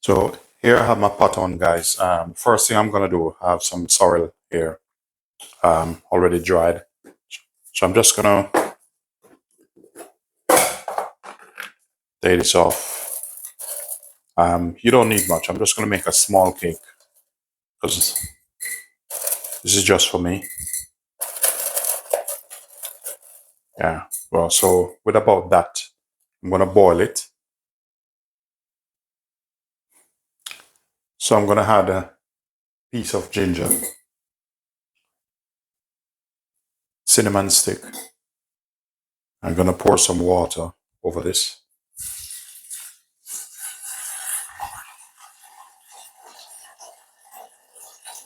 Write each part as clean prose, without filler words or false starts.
So here I have my pot on, guys. First thing I'm gonna do, I have some sorrel here, already dried. So I'm just gonna take this off. You don't need much. I'm just gonna make a small cake because this is just for me. Yeah. Well, so with about that, I'm gonna boil it. So I'm gonna add a piece of ginger, cinnamon stick. I'm gonna pour some water over this.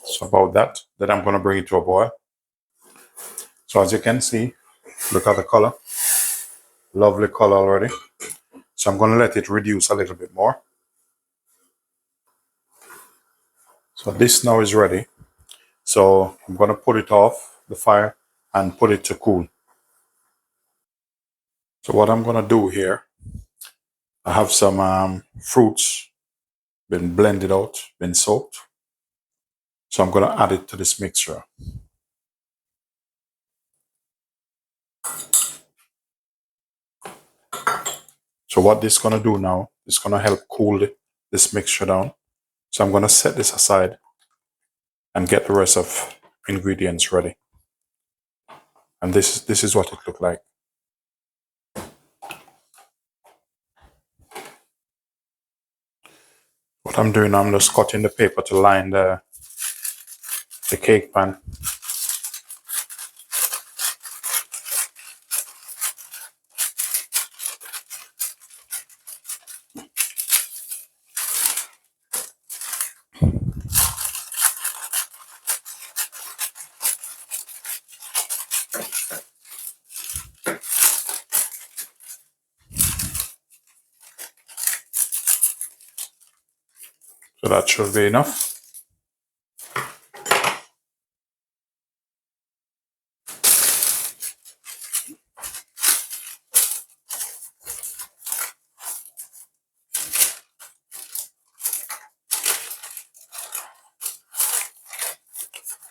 So about that, then I'm gonna bring it to a boil. So as you can see, look at the color. Lovely color already. So I'm gonna let it reduce a little bit more. So this now is ready. So I'm gonna put it off the fire and put it to cool. So what I'm gonna do here, I have some fruits been blended out, been soaked. So I'm gonna add it to this mixture. So what this gonna do now, is gonna help cool this mixture down. So I'm gonna set this aside and get the rest of ingredients ready. And this is what it looked like. What I'm doing, I'm just cutting the paper to line the cake pan. So that should be enough.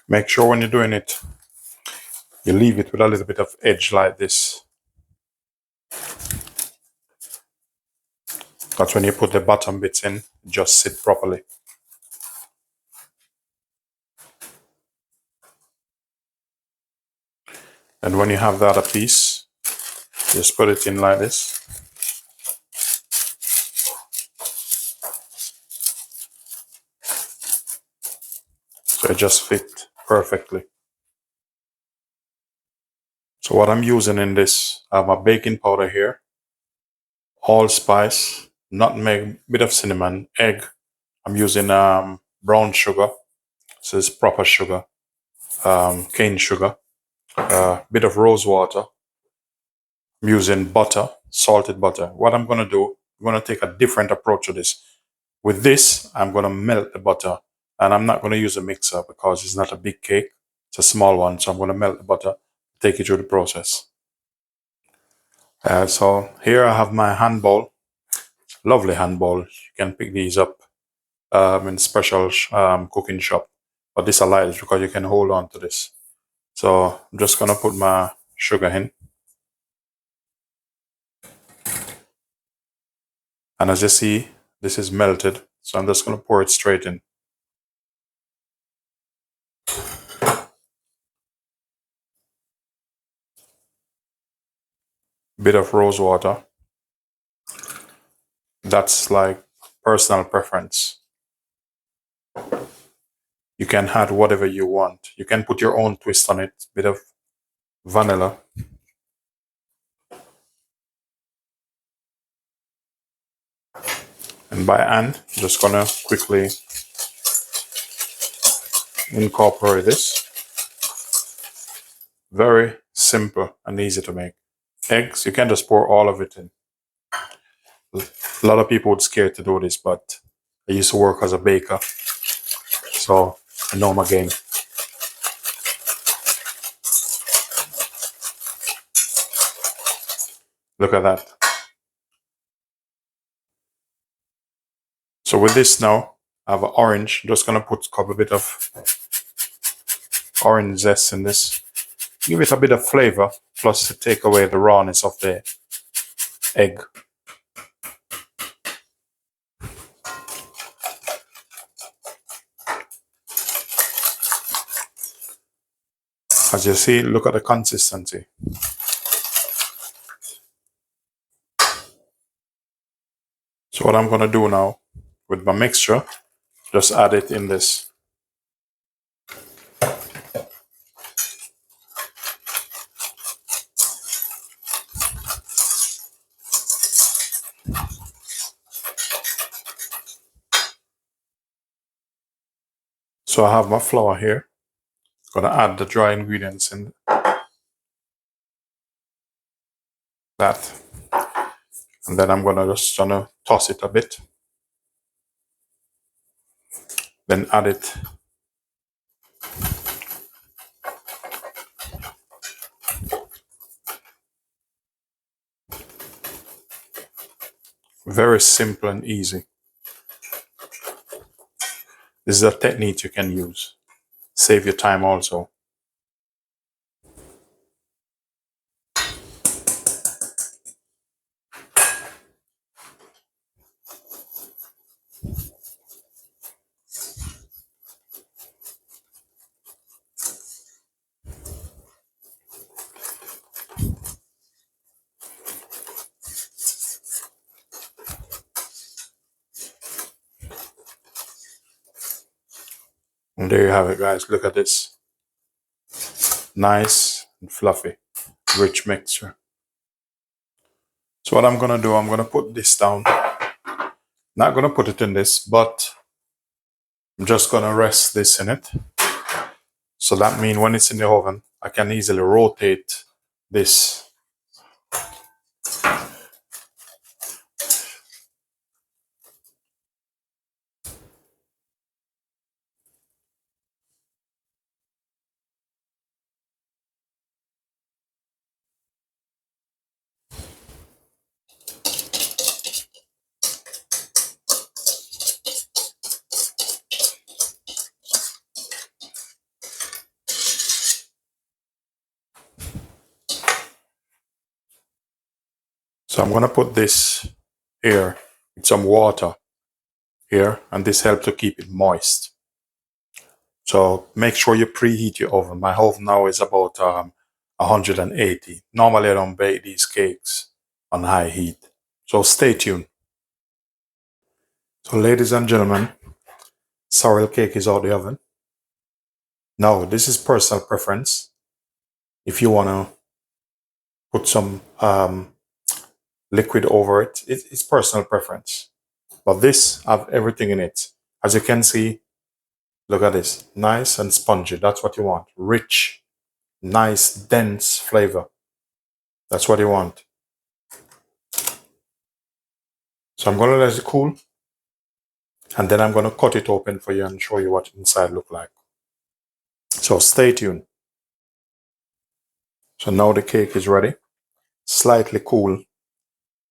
Make sure when you're doing it, you leave it with a little bit of edge like this. That's when you put the bottom bits in, just sit properly. And when you have the other piece, just put it in like this. So it just fit perfectly. So what I'm using in this, I have my baking powder here, allspice, nutmeg, bit of cinnamon, egg. I'm using brown sugar. This is proper sugar, cane sugar, bit of rose water. I'm using butter, salted butter. What I'm gonna do, I'm gonna take a different approach to this. With this, I'm gonna melt the butter, and I'm not gonna use a mixer because it's not a big cake. It's a small one, so I'm gonna melt the butter, take you through the process. So here I have my hand bowl, lovely hand bowl. You can pick these up in special cooking shop, but this I like because you can hold on to this. So I'm just gonna put my sugar in. And as you see, this is melted. So I'm just going to pour it straight in. Bit of rose water. That's like personal preference. You can add whatever you want. You can put your own twist on it. Bit of vanilla. And by hand, I'm just going to quickly incorporate this. Very simple and easy to make. Eggs, you can just pour all of it in. A lot of people would scared to do this, but I used to work as a baker, so I know my game. Look at that. So with this now, I have an orange. Just gonna put a couple bit of orange zest in this. Give it a bit of flavor, plus to take away the rawness of the egg. As you see, look at the consistency. So what I'm gonna do now with my mixture, just add it in this. So I have my flour here. Gonna add the dry ingredients in that. And then I'm gonna just toss it a bit. Then add it. Very simple and easy. This is a technique you can use. Save your time also. And there you have it, guys. Look at this. Nice and fluffy, rich mixture. So what I'm gonna do, I'm gonna put this down. Not gonna put it in this, but I'm just gonna rest this in it. So that means when it's in the oven, I can easily rotate this. So I'm gonna put this here with some water here, and this helps to keep it moist. So make sure you preheat your oven. My oven now is about 180. Normally I don't bake these cakes on high heat. So stay tuned. So ladies and gentlemen, sorrel cake is out of the oven. Now this is personal preference. If you wanna put some liquid over it, it's personal preference. But this have everything in it. As you can see, look at this, nice and spongy. That's what you want. Rich, nice, dense flavor. That's what you want. So I'm gonna let it cool, and then I'm gonna cut it open for you and show you what inside look like. So stay tuned. So now the cake is ready. Slightly cool,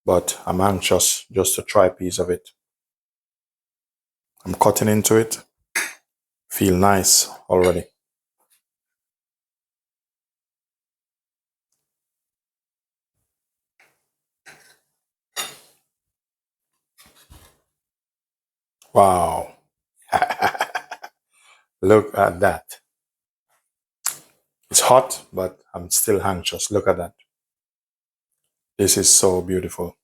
but I'm anxious just to try a piece of it. I'm cutting into it. Feel nice already. Wow. Look at that. It's hot, but I'm still anxious. Look at that. This is so beautiful.